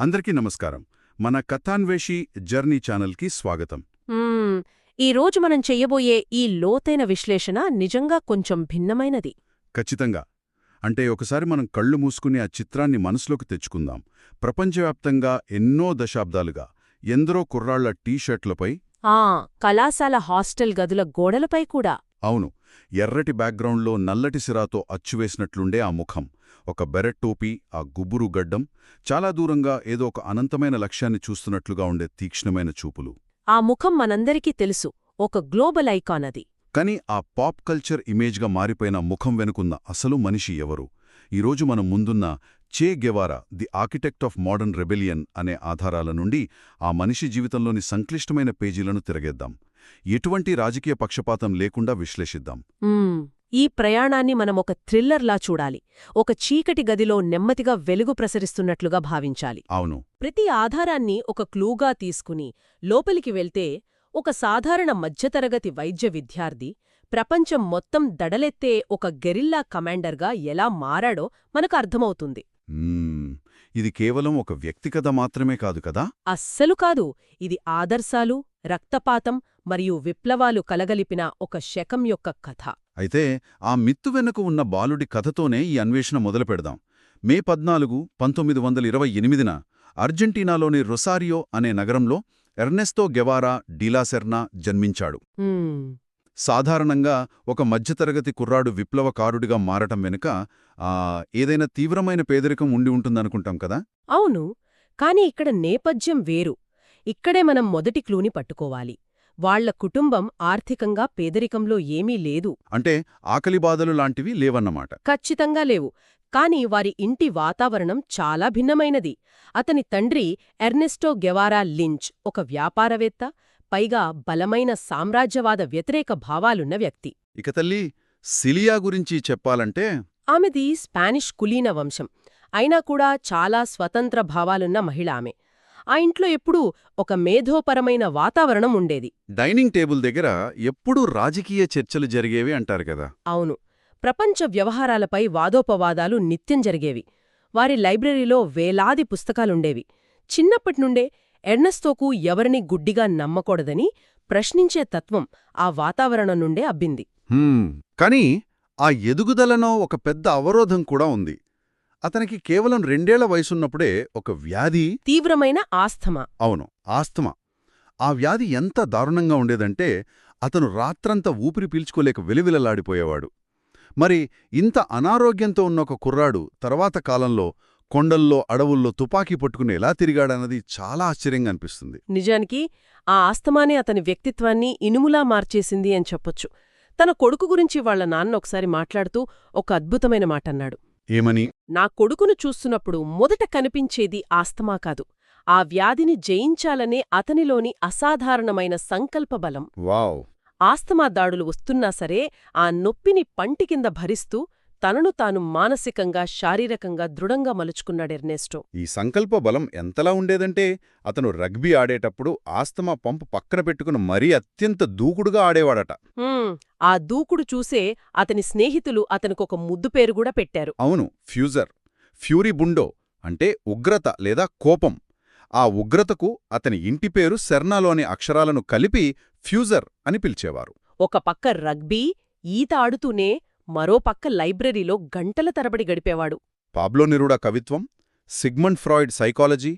అందరికీ నమస్కారం. మన కథాన్వేషి జర్నీ ఛానల్కి స్వాగతం. మ్మ్. ఈరోజు మనం చెయ్యబోయే ఈ లోతైన విశ్లేషణ నిజంగా కొంచెం భిన్నమైనది. ఖచ్చితంగా. అంటే ఒకసారి మనం కళ్ళు మూసుకుని ఆ చిత్రాన్ని మనసులోకి తెచ్చుకుందాం. ప్రపంచవ్యాప్తంగా ఎన్నో దశాబ్దాలుగా ఎందరో కుర్రాళ్ల టీషర్ట్లపై, ఆ కళాశాల హాస్టల్ గదుల గోడలపై కూడా. అవును, ఎర్రటి బ్యాక్గ్రౌండ్లో నల్లటి సిరాతో అచ్చువేసినట్లుండే ఆ ముఖం, ఒక బెరెట్ టోపీ, ఆ గుబురు గడ్డం, చాలా దూరంగా ఏదో ఒక అనంతమైన లక్ష్యాన్ని చూస్తున్నట్లుగా ఉండే తీక్ష్ణమైన చూపులు. ఆ ముఖం మనందరికీ తెలుసు, ఒక గ్లోబల్ ఐకాన్ అది. కానీ ఆ పాప్ కల్చర్ ఇమేజ్గా మారిపోయిన ముఖం వెనుకున్న అసలు మనిషి ఎవరు? ఈరోజు మనం ముందున్న Che Guevara, the architect of modern rebellion అనే ఆధారాల నుండి ఆ మనిషి జీవితంలోని సంక్లిష్టమైన పేజీలను తిరగేద్దాం. ఎటువంటి రాజకీయ పక్షపాతం లేకుండా విశ్లేషిద్దాం. ఈ ప్రయాణాన్ని మనం ఒక థ్రిల్లర్లా చూడాలి. ఒక చీకటి గదిలో నెమ్మదిగా వెలుగు ప్రసరిస్తున్నట్లుగా భావించాలి. అవును. ప్రతి ఆధారాన్ని ఒక క్లూగా తీసుకుని లోపలికి వెళ్తే, ఒక సాధారణ మధ్యతరగతి వైద్య విద్యార్థి ప్రపంచం మొత్తం దడలెత్తే ఒక గెరిల్లా కమాండర్గా ఎలా మారాడో మనకు అర్థమవుతుంది. ఇది కేవలం ఒక వ్యక్తి కథ మాత్రమే కాదు కదా? అస్సలు కాదు. ఇది ఆదర్శాలు, రక్తపాతం మరియు విప్లవాలు కలగలిపిన ఒక శకం యొక్క కథ. అయితే ఆ మిత్తు వెనుక ఉన్న బాలుడి కథతోనే ఈ అన్వేషణ మొదలుపెడదాం. మే 14, 1928న అర్జెంటీనాలోని రొసారియో అనే నగరంలో ఎర్నెస్తో గెవారా డీలా సెర్నా జన్మించాడు. సాధారణంగా ఒక మధ్యతరగతి కుర్రాడు విప్లవకారుడిగా మారటం వెనుక ఏదైనా తీవ్రమైన పేదరికం ఉండి ఉంటుందనుకుంటాం కదా? అవును, కాని ఇక్కడ నేపథ్యం వేరు. ఇక్కడే మనం మొదటి క్లూని పట్టుకోవాలి. వాళ్ల కుటుంబం ఆర్థికంగా పేదరికంలో ఏమీ లేదు. అంటే ఆకలి బాధలు లాంటివి లేవన్నమాట. ఖచ్చితంగా లేవు. కాని వారి ఇంటి వాతావరణం చాలా భిన్నమైనది. అతని తండ్రి ఎర్నెస్టో గెవారా లించ్ ఒక వ్యాపారవేత్త, పైగా బలమైన సామ్రాజ్యవాద వ్యతిరేక భావాలున్న వ్యక్తి. ఇక తల్లి సిలియా గురించి చెప్పాలంటే, ఆమెది స్పానిష్ కులీన వంశం. అయినా కూడా చాలా స్వతంత్ర భావాలున్న మహిళ ఆమె. ఆ ఇంట్లో ఎప్పుడూ ఒక మేధోపరమైన వాతావరణం ఉండేది. డైనింగ్ టేబుల్ దగ్గర ఎప్పుడూ రాజకీయ చర్చలు జరిగేవి అంటారు కదా? అవును, ప్రపంచ వ్యవహారాలపై వాదోపవాదాలు నిత్యం జరిగేవి. వారి లైబ్రరీలో వేలాది పుస్తకాలుండేవి. చిన్నప్పటినుండే ఎర్నెస్టోకు ఎవరిని గుడ్డిగా నమ్మకూడదని ప్రశ్నించే తత్వం ఆ వాతావరణం నుండే అబ్బింది. కాని ఆ ఎదుగుదలలో ఒక పెద్ద అవరోధం కూడా ఉంది. అతనికి కేవలం 2 ఏళ్ల వయసున్నప్పుడే ఒక వ్యాధి, తీవ్రమైన ఆస్తమా. అవును, ఆస్తమా. ఆ వ్యాధి ఎంత దారుణంగా ఉండేదంటే అతను రాత్రంతా ఊపిరి పీల్చుకోలేక వెలివిలలాడిపోయేవాడు. మరి ఇంత అనారోగ్యంతో ఉన్న ఒక కుర్రాడు తర్వాత కాలంలో కొండల్లో, అడవుల్లో తుపాకీ పట్టుకుని ఎలా తిరిగాడన్నది చాలా ఆశ్చర్యంగా అనిపిస్తుంది. నిజానికి ఆ ఆస్తమానే అతని వ్యక్తిత్వాన్ని ఇనుములా మార్చేసింది అని చెప్పొచ్చు. తన కొడుకు గురించి వాళ్ల నాన్న ఒకసారి మాట్లాడుతూ ఒక అద్భుతమైన మాటన్నాడు. ఏమని? నా కొడుకును చూస్తున్నప్పుడు మొదట కనిపించేది ఆస్తమా కాదు, ఆ వ్యాధిని జయించాలనే అతనిలోని అసాధారణమైన సంకల్పబలం. వావ్! ఆస్తమా దాడులు వస్తున్నా సరే ఆ నొప్పిని పంటి కింద భరిస్తూ తనను తాను మానసికంగా, శారీరకంగా దృఢంగా మలుచుకున్నాడు ఎర్నెస్టో. ఈ సంకల్ప బలం ఎంతలా ఉండేదంటే అతను రగ్బీ ఆడేటప్పుడు ఆస్తమా పంపు పక్కన పెట్టుకుని మరీ అత్యంత దూకుడుగా ఆడేవాడట. ఆ దూకుడు చూసే అతని స్నేహితులు అతనికొక ముద్దు పేరు కూడా పెట్టారు. అవును, ఫ్యూజర్. ఫ్యూరీ బుండో అంటే ఉగ్రత లేదా కోపం. ఆ ఉగ్రతకు అతని ఇంటి పేరు సెర్నాలోని అక్షరాలను కలిపి ఫ్యూజర్ అని పిలిచేవారు. ఒక పక్క రగ్బీ, ఈత ఆడుతూనే మరో పక్క లైబ్రరీలో గంటల తరబడి గడిపేవాడు. పాబ్లో నెరూడా కవిత్వం, Sigmund Freud psychology,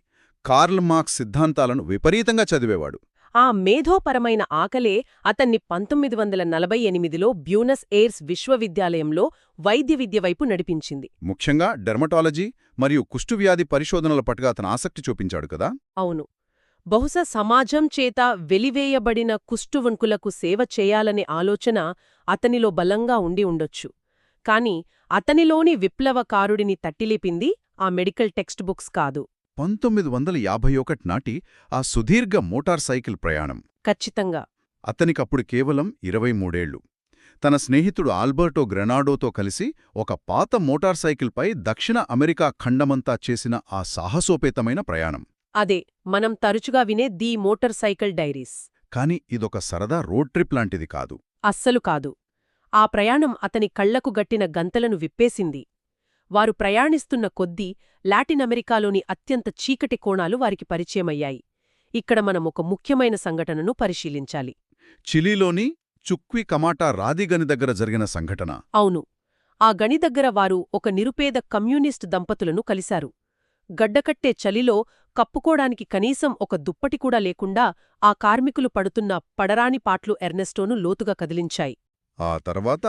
Karl Marx సిద్ధాంతాలను విపరీతంగా చదివేవాడు. ఆ మేధోపరమైన ఆకలే అతన్ని 1948లో బ్యూనస్ ఎయిర్స్ విశ్వవిద్యాలయంలో వైద్య విద్య వైపు నడిపించింది. ముఖ్యంగా డెర్మటాలజీ మరియు కుష్ఠువ్యాధి పరిశోధనల పట్ల అతను ఆసక్తి చూపించాడు కదా? అవును, బహుశా సమాజం చేత వెలివేయబడిన కుష్ఠువణుకులకు సేవ చేయాలనే ఆలోచన అతనిలో బలంగా ఉండి ఉండొచ్చు. కాని అతనిలోని విప్లవకారుడిని తట్టిలేపింది ఆ మెడికల్ టెక్స్ట్ బుక్స్ కాదు. 1951 నాటి ఆ సుదీర్ఘ మోటార్ సైకిల్ ప్రయాణం. ఖచ్చితంగా. అతనికప్పుడు కేవలం 23 ఏళ్లు. తన స్నేహితుడు ఆల్బర్టో గ్రెనాడోతో కలిసి ఒక పాత మోటార్ సైకిల్పై దక్షిణ అమెరికా ఖండమంతా చేసిన ఆ సాహసోపేతమైన ప్రయాణం. అదే మనం తరచుగా వినే ది మోటార్ సైకిల్ డైరీస్. కాని ఇదొక సరదా రోడ్ ట్రిప్ లాంటిది కాదు. అస్సలు కాదు. ఆ ప్రయాణం అతని కళ్లకు గట్టిన గంతలను విప్పేసింది. వారు ప్రయాణిస్తున్న కొద్దీ లాటిన్ అమెరికాలోని అత్యంత చీకటి కోణాలు వారికి పరిచయమయ్యాయి. ఇక్కడ మనం ఒక ముఖ్యమైన సంఘటనను పరిశీలించాలి. చిలీలోని చుక్వి కమాటా రాదిగని దగ్గర జరిగిన సంఘటన. అవును, ఆ గని దగ్గర వారు ఒక నిరుపేద కమ్యూనిస్ట్ దంపతులను కలిశారు. గడ్డకట్టే చలిలో కప్పుకోడానికి కనీసం ఒక దుప్పటి కూడా లేకుండా ఆ కార్మికులు పడుతున్న పడరాని పాట్లు ఎర్నెస్టోను లోతుగా కదిలించాయి. ఆ తర్వాత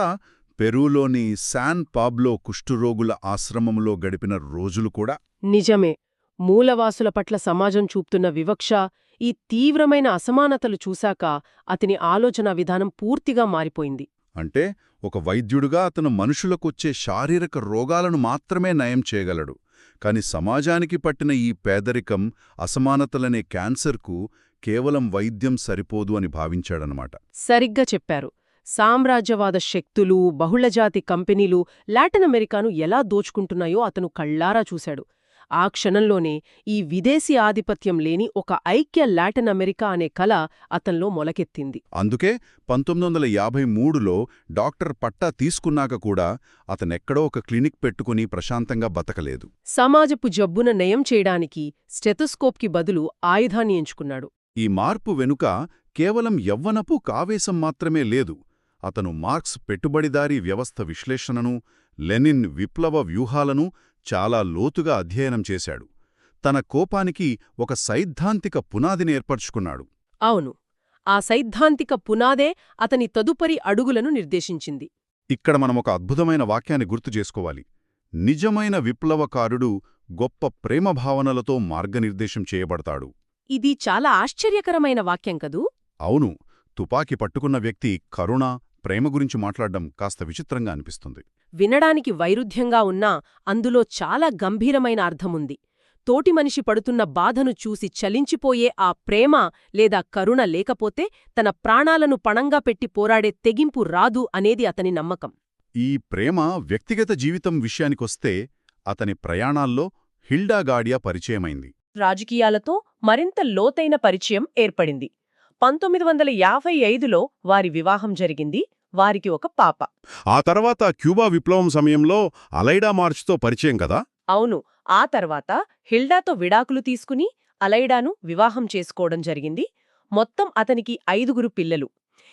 పెరూలోని శాన్ పాబ్లో కుష్ఠురోగుల ఆశ్రమంలో గడిపిన రోజులు కూడా. నిజమే, మూలవాసుల పట్ల సమాజం చూపుతున్న వివక్ష, ఈ తీవ్రమైన అసమానతలు చూశాక అతని ఆలోచనా విధానం పూర్తిగా మారిపోయింది. అంటే ఒక వైద్యుడుగా అతను మనుషులకొచ్చే శారీరక రోగాలను మాత్రమే నయం చేయగలడు. కాని సమాజానికి పట్టిన ఈ పేదరికం, అసమానతలనే క్యాన్సర్కు కేవలం వైద్యం సరిపోదు అని భావించాడనమాట. సరిగ్గా చెప్పారు. సామ్రాజ్యవాద శక్తులు, బహుళజాతి కంపెనీలు లాటిన్ అమెరికాను ఎలా దోచుకుంటున్నాయో అతను కళ్లారా చూశాడు. ఆ క్షణంలోనే ఈ విదేశీ ఆధిపత్యం లేని ఒక ఐక్య లాటిన్ అమెరికా అనే కల అతన్లో మొలకెత్తింది. అందుకే 1953లో డాక్టర్ పట్టా తీసుకున్నాక కూడా అతనెక్కడో ఒక క్లినిక్ పెట్టుకుని ప్రశాంతంగా బతకలేదు. సమాజపు జబ్బున నయం చేయడానికి స్టెథోస్కోప్కి బదులు ఆయుధాన్ని ఎంచుకున్నాడు. ఈ మార్పు వెనుక కేవలం యవ్వనపు కావేశం మాత్రమే లేదు. అతను మార్క్స్ పెట్టుబడిదారీ వ్యవస్థ విశ్లేషణను, లెనిన్ విప్లవ వ్యూహాలను చాలా లోతుగా అధ్యయనం చేశాడు. తన కోపానికి ఒక సైద్ధాంతిక పునాదిని ఏర్పరచుకున్నాడు. అవును, ఆ సైద్ధాంతిక పునాదే అతని తదుపరి అడుగులను నిర్దేశించింది. ఇక్కడ మనమొక అద్భుతమైన వాక్యాన్ని గుర్తు చేసుకోవాలి. నిజమైన విప్లవకారుడు గొప్ప ప్రేమభావనలతో మార్గనిర్దేశం చేయబడతాడు. ఇది చాలా ఆశ్చర్యకరమైన వాక్యం కదూ? అవును, తుపాకీ పట్టుకున్న వ్యక్తి కరుణ, ప్రేమ గురించి మాట్లాడడం కాస్త విచిత్రంగా అనిపిస్తుంది. వినడానికి వైరుధ్యంగా ఉన్నా అందులో చాలా గంభీరమైన అర్థముంది. తోటి మనిషి పడుతున్న బాధను చూసి చలించిపోయే ఆ ప్రేమ లేదా కరుణ లేకపోతే తన ప్రాణాలను పణంగా పెట్టి పోరాడే తెగింపు రాదు అనేది అతని నమ్మకం. ఈ ప్రేమ వ్యక్తిగత జీవితం విషయానికొస్తే అతని ప్రయాణాల్లో హిల్డా గాడియా పరిచయమైంది. రాజకీయాలతో మరింత లోతైన పరిచయం ఏర్పడింది. 1955లో వారి వివాహం జరిగింది. వారికి ఒక పాప. ఆ తర్వాత క్యూబా విప్లవం సమయంలో అలైడా మార్చ్తో పరిచయం కదా? అవును, ఆ తర్వాత హిల్డాతో విడాకులు తీసుకుని అలైడాను వివాహం చేసుకోవడం జరిగింది. మొత్తం అతనికి 5 పిల్లలు.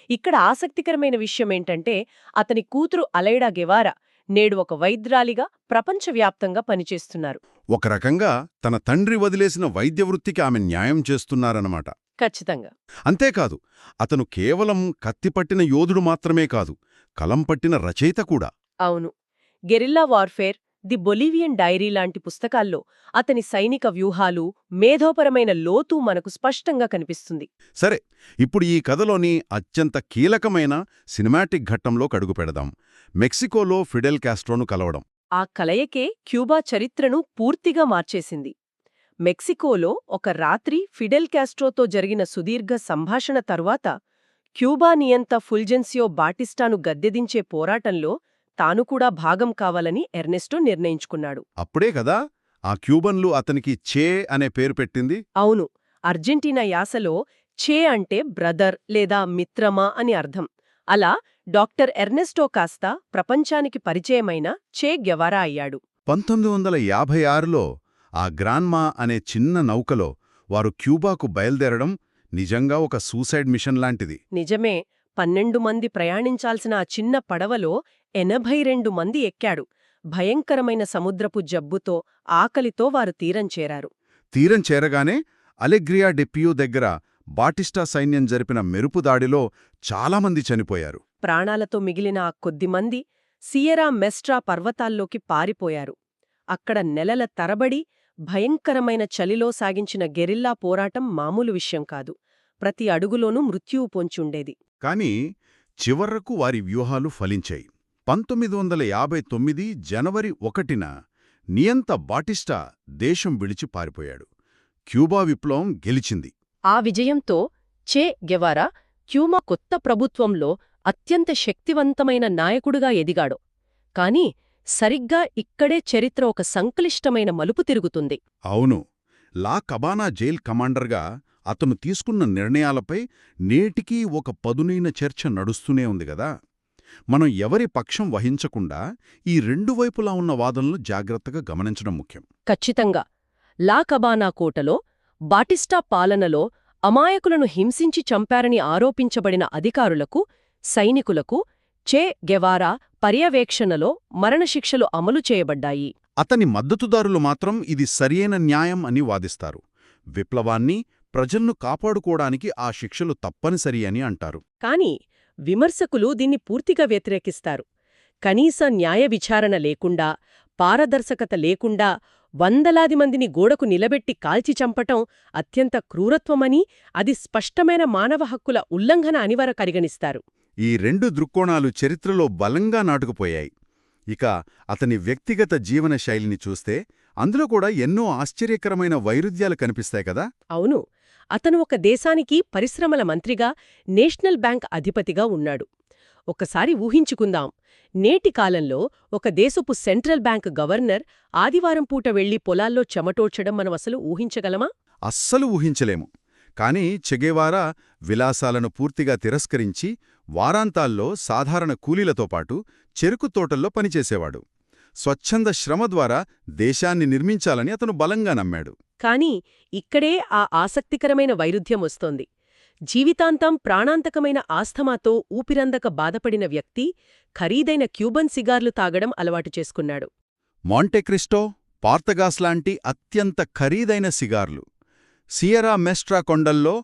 ఇక్కడ ఆసక్తికరమైన విషయమేంటంటే అతని కూతురు అలైడా గెవారా నేడు ఒక వైద్యురాలిగా ప్రపంచవ్యాప్తంగా పనిచేస్తున్నారు. ఒక రకంగా తన తండ్రి వదిలేసిన వైద్యవృత్తికి ఆమె న్యాయం చేస్తున్నారన్నమాట. ఖచ్చితంగా. అంతేకాదు, అతను కేవలం కత్తిపట్టిన యోధుడు మాత్రమే కాదు, కలం పట్టిన రచయిత కూడా. అవును, guerrilla warfare, the Bolivian diary లాంటి పుస్తకాల్లో అతని సైనిక వ్యూహాలు, మేధోపరమైన లోతు మనకు స్పష్టంగా కనిపిస్తుంది. సరే, ఇప్పుడు ఈ కథలోని అత్యంత కీలకమైన సినిమాటిక్ ఘట్టంలో కడుగుపెడదాం. మెక్సికోలో ఫిడెల్ కాస్ట్రోను కలవడం. ఆ కలయికే క్యూబా చరిత్రను పూర్తిగా మార్చేసింది. మెక్సికోలో ఒక రాత్రి ఫిడెల్ కాస్ట్రోతో జరిగిన సుదీర్ఘ సంభాషణ తరువాత క్యూబా నియంత ఫుల్జెన్సియో బాటిస్టాను గద్దెదించే పోరాటంలో తాను కూడా భాగం కావాలని ఎర్నెస్టో నిర్ణయించుకున్నాడు. అప్పుడే కదా ఆ క్యూబన్లు అతనికి చే అనే పేరు పెట్టింది. అవును, అర్జెంటీనా యాసలో చే అంటే బ్రదర్ లేదా మిత్రమా అని అర్థం. అలా డాక్టర్ ఎర్నెస్టో కాస్త ప్రపంచానికి పరిచయమైన చే గెవారా అయ్యాడు. 1956లో ఆ గ్రాన్మా అనే చిన్న నౌకలో వారు క్యూబాకు బయల్దేరడం నిజంగా ఒక సూసైడ్ మిషన్ లాంటిది. నిజమే, 12 మంది ప్రయాణించాల్సిన ఆ చిన్న పడవలో 82 మంది ఎక్కాడు. భయంకరమైన సముద్రపు జబ్బుతో, ఆకలితో వారు తీరం చేరారు. తీరం చేరగానే అలెగ్రియా డెప్యూ దగ్గర బాటిస్టా సైన్యం జరిపిన మెరుపు దాడిలో చాలామంది చనిపోయారు. ప్రాణాలతో మిగిలిన ఆ కొద్దిమంది సియరా మెస్ట్రా పర్వతాల్లోకి పారిపోయారు. అక్కడ నెలల తరబడి భయంకరమైన చలిలో సాగించిన గెరిల్లా పోరాటం మామూలు విషయం కాదు. ప్రతి అడుగులోనూ మృత్యువు పొంచుండేది. కాని చివరకు వారి వ్యూహాలు ఫలించాయి. 1959 జనవరి 1న నియంత బాటిస్టా దేశం విడిచి పారిపోయాడు. క్యూబా విప్లవం గెలిచింది. ఆ విజయంతో చే గెవారా క్యూబా కొత్త ప్రభుత్వంలో అత్యంత శక్తివంతమైన నాయకుడుగా ఎదిగాడు. కాని సరిగ్గా ఇక్కడే చరిత్ర ఒక సంక్లిష్టమైన మలుపు తిరుగుతుంది. అవును, లా కబానా జైల్ కమాండర్గా అతను తీసుకున్న నిర్ణయాలపై నేటికీ ఒక పదునైన చర్చ నడుస్తూనే ఉంది గదా. మనం ఎవరి పక్షం వహించకుండా ఈ రెండు వైపులా ఉన్న వాదనలు జాగ్రత్తగా గమనించడం ముఖ్యం. ఖచ్చితంగా. లా కబానా కోటలో బాటిస్టా పాలనలో అమాయకులను హింసించి చంపారని ఆరోపించబడిన అధికారులకు, సైనికులకు చే గెవారా పర్యవేక్షణలో మరణశిక్షలు అమలు చేయబడ్డాయి. అతని మద్దతుదారులు మాత్రం ఇది సరియైన న్యాయం అని వాదిస్తారు. విప్లవాన్ని, ప్రజలను కాపాడుకోవడానికి ఆ శిక్షలు తప్పనిసరి అని అంటారు. కాని విమర్శకులు దీన్ని పూర్తిగా వ్యతిరేకిస్తారు. కనీస న్యాయ విచారణ లేకుండా, పారదర్శకత లేకుండా వందలాది మందిని గోడకు నిలబెట్టి కాల్చి చంపటం అత్యంత క్రూరత్వమని, అది స్పష్టమైన మానవ హక్కుల ఉల్లంఘన అని వారు పరిగణిస్తారు. ఈ రెండు దృక్కోణాలు చరిత్రలో బలంగా నాటుకుపోయాయి. ఇక అతని వ్యక్తిగత జీవన శైలిని చూస్తే అందులో కూడా ఎన్నో ఆశ్చర్యకరమైన వైరుధ్యాలు కనిపిస్తాయి కదా. అవును, అతను ఒక దేశానికి పరిశ్రమల మంత్రిగా, నేషనల్ బ్యాంక్ అధిపతిగా ఉన్నాడు. ఒకసారి ఊహించుకుందాం, నేటి కాలంలో ఒక దేశపు సెంట్రల్ బ్యాంక్ గవర్నర్ ఆదివారం పూట వెళ్లి పొలాల్లో చెమటోడ్చడం మనం అసలు ఊహించగలమా? అస్సలు ఊహించలేము. కాని చెగేవారా విలాసాలను పూర్తిగా తిరస్కరించి వారాంతాల్లో సాధారణ కూలీలతో పాటు చెరుకు తోటల్లో పనిచేసేవాడు. స్వచ్ఛంద శ్రమ ద్వారా దేశాన్ని నిర్మించాలని అతను బలంగా నమ్మాడు. కాని ఇక్కడే ఆ ఆసక్తికరమైన వైరుధ్యం వస్తోంది. జీవితాంతం ప్రాణాంతకమైన ఆస్థమాతో ఊపిరందక బాధపడిన వ్యక్తి ఖరీదైన క్యూబన్ సిగార్లు తాగడం అలవాటు చేసుకున్నాడు. మాంటెక్రిస్టో, పార్తగాస్ లాంటి అత్యంత ఖరీదైన సిగార్లు, సియరా మెస్ట్రా కొండల్లో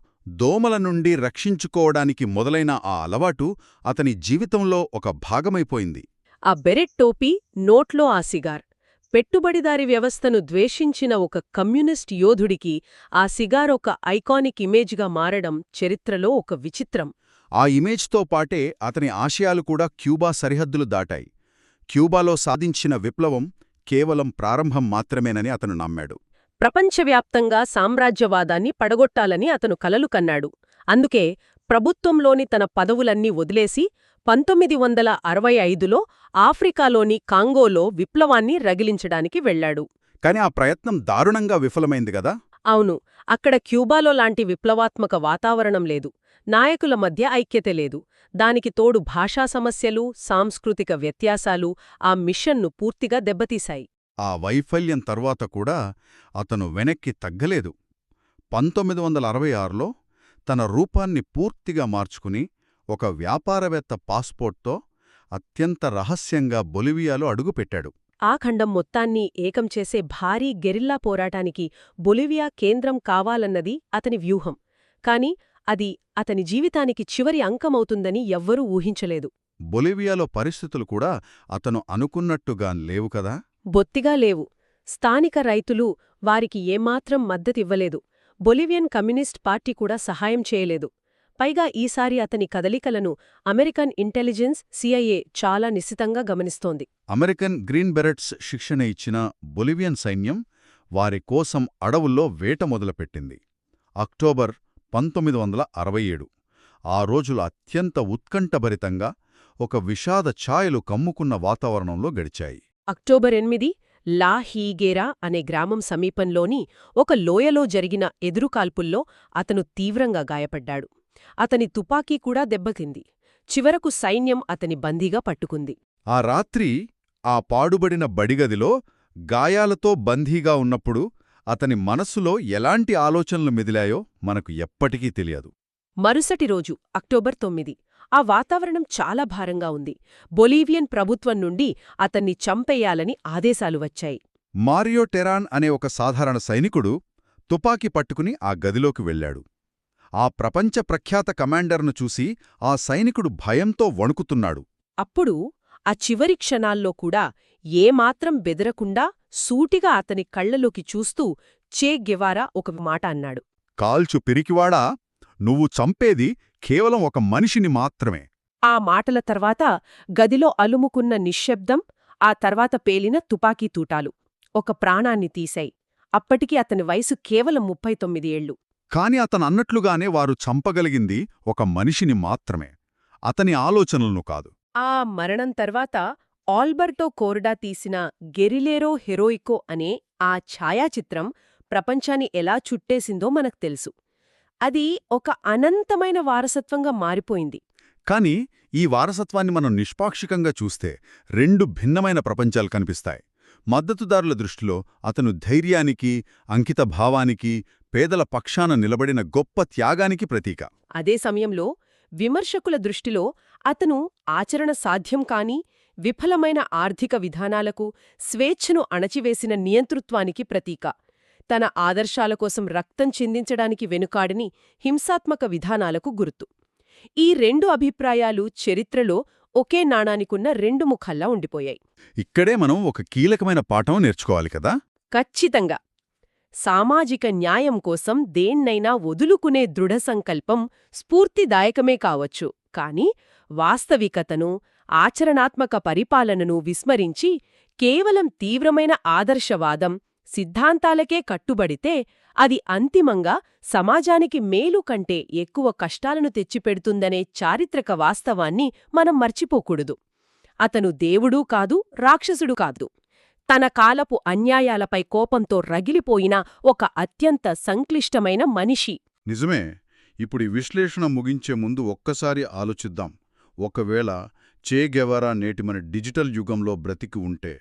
దోమల నుండి రక్షించుకోవడానికి మొదలైన ఆ అలవాటు అతని జీవితంలో ఒక భాగమైపోయింది. ఆ బెరెట్ టోపీ, నోట్లో ఆ సిగార్, పెట్టుబడిదారీ వ్యవస్థను ద్వేషించిన ఒక కమ్యూనిస్ట్ యోధుడికి ఆ సిగార్ ఒక ఐకానిక్ ఇమేజ్గా మారడం చరిత్రలో ఒక విచిత్రం. ఆ ఇమేజ్తో పాటే అతని ఆశయాలు కూడా క్యూబా సరిహద్దులు దాటాయి. క్యూబాలో సాధించిన విప్లవం కేవలం ప్రారంభం మాత్రమేనని అతను నమ్మాడు. ప్రపంచవ్యాప్తంగా సామ్రాజ్యవాదాన్ని పడగొట్టాలని అతను కలలు కన్నాడు. అందుకే ప్రభుత్వంలోని తన పదవులన్నీ వదిలేసి 1965లో ఆఫ్రికాలోని కాంగోలో విప్లవాన్ని రగిలించడానికి వెళ్లాడు. కాని ఆ ప్రయత్నం దారుణంగా విఫలమైంది గదా. అవును, అక్కడ క్యూబాలో లాంటి విప్లవాత్మక వాతావరణం లేదు. నాయకుల మధ్య ఐక్యత లేదు. దానికి తోడు భాషా సమస్యలు, సాంస్కృతిక వ్యత్యాసాలు ఆ మిషన్ను పూర్తిగా దెబ్బతీశాయి. ఆ వైఫల్యం తర్వాత కూడా అతను వెనక్కి తగ్గలేదు. 1966లో తన రూపాన్ని పూర్తిగా మార్చుకుని ఒక వ్యాపారవేత్త పాస్పోర్ట్తో అత్యంత రహస్యంగా బొలివియాలో అడుగుపెట్టాడు. ఆ ఖండం మొత్తాన్ని ఏకం చేసే భారీ గెరిల్లా పోరాటానికి బొలివియా కేంద్రం కావాలన్నది అతని వ్యూహం. కాని అది అతని జీవితానికి చివరి అంకమవుతుందని ఎవ్వరూ ఊహించలేదు. బొలివియాలో పరిస్థితులు కూడా అతను అనుకున్నట్టుగా లేవు కదా. బొత్తిగా లేవు. స్థానిక రైతులు వారికి ఏమాత్రం మద్దతివ్వలేదు. బొలివియన్ కమ్యూనిస్ట్ పార్టీ కూడా సహాయం చేయలేదు. పైగా ఈసారి అతని కదలికలను అమెరికన్ ఇంటెలిజెన్స్, CIA చాలా నిశితంగా గమనిస్తోంది. అమెరికన్ గ్రీన్ బెరెట్స్ శిక్షణ ఇచ్చిన బొలివియన్ సైన్యం వారి కోసం అడవుల్లో వేట మొదలుపెట్టింది. అక్టోబర్ 1967. ఆ రోజులు అత్యంత ఉత్కంఠభరితంగా, ఒక విషాద ఛాయలు కమ్ముకున్న వాతావరణంలో గడిచాయి. అక్టోబర్ 8 లా హీగేరా అనే గ్రామం సమీపంలోని ఒక లోయలో జరిగిన ఎదురుకాల్పుల్లో అతను తీవ్రంగా గాయపడ్డాడు. అతని తుపాకీ కూడా దెబ్బతింది. చివరకు సైన్యం అతని బందీగా పట్టుకుంది. ఆ రాత్రి ఆ పాడుబడిన బడిగదిలో గాయాలతో బందీగా ఉన్నప్పుడు అతని మనస్సులో ఎలాంటి ఆలోచనలు మెదిలాయో మనకు ఎప్పటికీ తెలియదు. మరుసటి రోజు అక్టోబర్ 9 ఆ వాతావరణం చాలా భారంగా ఉంది. బొలీవియన్ ప్రభుత్వం నుండి అతన్ని చంపేయాలని ఆదేశాలు వచ్చాయి. మారియో టెరాన్ అనే ఒక సాధారణ సైనికుడు తుపాకీ పట్టుకుని ఆ గదిలోకి వెళ్లాడు. ఆ ప్రపంచ ప్రఖ్యాత కమాండర్ను చూసి ఆ సైనికుడు భయంతో వణుకుతున్నాడు. అప్పుడు ఆ చివరి క్షణాల్లో కూడా ఏమాత్రం బెదరకుండా సూటిగా అతని కళ్లలోకి చూస్తూ చే గెవారా ఒక మాట అన్నాడు. కాల్చు పిరికివాడా, నువ్వు చంపేది కేవలం ఒక మనిషిని మాత్రమే. ఆ మాటల తర్వాత గదిలో అలుముకున్న నిశ్శబ్దం, ఆ తర్వాత పేలిన తుపాకీ తూటాలు ఒక ప్రాణాన్ని తీశాయి. అప్పటికి అతని వయసు కేవలం 39 ఏళ్లు. కాని అతనన్నట్లుగానే వారు చంపగలిగింది ఒక మనిషిని మాత్రమే, అతని ఆలోచనలను కాదు. ఆ మరణం తర్వాత ఆల్బర్టో కోర్డా తీసిన గెరిలేరో హెరోయికో అనే ఆ ఛాయాచిత్రం ప్రపంచాన్ని ఎలా చుట్టేసిందో మనకు తెలుసు. అది ఒక అనంతమైన వారసత్వంగా మారిపోయింది. కానీ ఈ వారసత్వాన్ని మనం నిష్పాక్షికంగా చూస్తే రెండు భిన్నమైన ప్రపంచాలు కనిపిస్తాయి. మద్దతుదారుల దృష్టిలో అతను ధైర్యానికి, అంకిత భావానికి, పేదల పక్షాన నిలబడిన గొప్ప త్యాగానికి ప్రతీక. అదే సమయంలో విమర్శకుల దృష్టిలో అతను ఆచరణ సాధ్యం కాని, విఫలమైన ఆర్థిక విధానాలకు, స్వేచ్ఛను అణచివేసిన నియంతృత్వానికి ప్రతీక. తన ఆదర్శాల కోసం రక్తం చిందించడానికి వెనుకాడని హింసాత్మక విధానాలకు గుర్తు. ఈ రెండు అభిప్రాయాలు చరిత్రలో ఒకే నాణానికున్న రెండు ముఖాల్లా ఉండిపోయాయి. ఇక్కడే మనం ఒక కీలకమైన పాఠం నేర్చుకోవాలి కదా. ఖచ్చితంగా. సామాజిక న్యాయం కోసం దేన్నైనా వదులుకునే దృఢ సంకల్పం స్ఫూర్తిదాయకమే కావచ్చు, కాని వాస్తవికతను, ఆచరణాత్మక పరిపాలనను విస్మరించి కేవలం తీవ్రమైన ఆదర్శవాదం, సిద్ధాంతాలకే కట్టుబడితే అది అంతిమంగా సమాజానికి మేలు కంటే ఎక్కువ కష్టాలను తెచ్చిపెడుతుందనే చారిత్రక వాస్తవాన్ని మనం మర్చిపోకూడదు. అతను దేవుడూ కాదు, రాక్షసుడు కాదు. తన కాలపు అన్యాయాలపై కోపంతో రగిలిపోయిన ఒక అత్యంత సంక్లిష్టమైన మనిషి. నిజమే. ఇప్పుడు ఈ విశ్లేషణ ముగించే ముందు ఒక్కసారి ఆలోచిద్దాం. ఒకవేళ చే గెవారా నేటి మన డిజిటల్ యుగంలో బ్రతికి ఉంటే,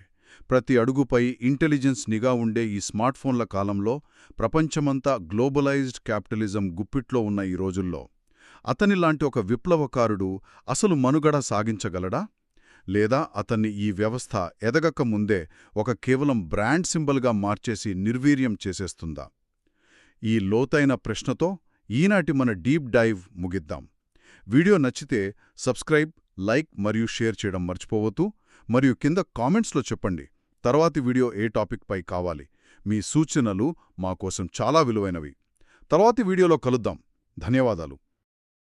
ప్రతి అడుగుపై ఇంటెలిజెన్స్ నిఘా ఉండే ఈ స్మార్ట్ఫోన్ల కాలంలో, ప్రపంచమంతా గ్లోబలైజ్డ్ క్యాపిటలిజం గుప్పిట్లో ఉన్న ఈ రోజుల్లో, అతనిలాంటి ఒక విప్లవకారుడు అసలు మనుగడ సాగించగలడా? లేదా అతన్ని ఈ వ్యవస్థ ఎదగక ముందే ఒక కేవలం బ్రాండ్ సింబల్గా మార్చేసి నిర్వీర్యం చేసేస్తుందా? ఈ లోతైన ప్రశ్నతో ఈనాటి మన డీప్ డైవ్ ముగిద్దాం. వీడియో నచ్చితే సబ్స్క్రైబ్, లైక్ మరియు షేర్ చేయడం మర్చిపోవద్దు. మరియు కింద కామెంట్స్లో చెప్పండి, తర్వాతి వీడియో ఏ టాపిక్ పై కావాలి. మీ సూచనలు మా కోసం చాలా విలువైనవి. తర్వాతి వీడియోలో కలుద్దాం. ధన్యవాదాలు.